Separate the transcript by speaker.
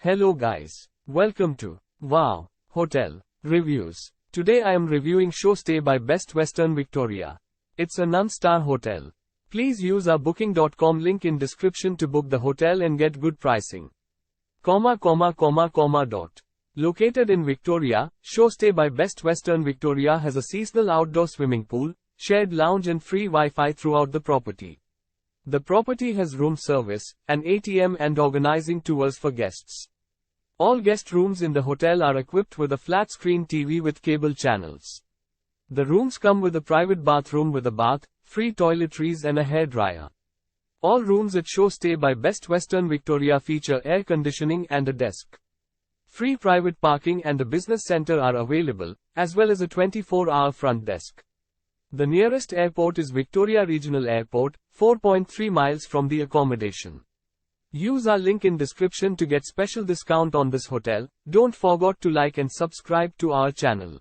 Speaker 1: Hello guys. Welcome to Wow Hotel Reviews. Today I am reviewing SureStay by Best Western Victoria. It's a non-star hotel. Please use our booking.com link in description to book the hotel and get good pricing. Located in Victoria, SureStay by Best Western Victoria has a seasonal outdoor swimming pool, shared lounge and free Wi-Fi throughout the property. The property has room service, an ATM and organizing tours for guests. All guest rooms in the hotel are equipped with a flat-screen TV with cable channels. The rooms come with a private bathroom with a bath, free toiletries and a hairdryer. All rooms at SureStay by Best Western Victoria feature air conditioning and a desk. Free private parking and a business center are available, as well as a 24-hour front desk. The nearest airport is Victoria Regional Airport, 4.3 miles from the accommodation. Use our link in description to get special discount on this hotel. Don't forget to like and subscribe to our channel.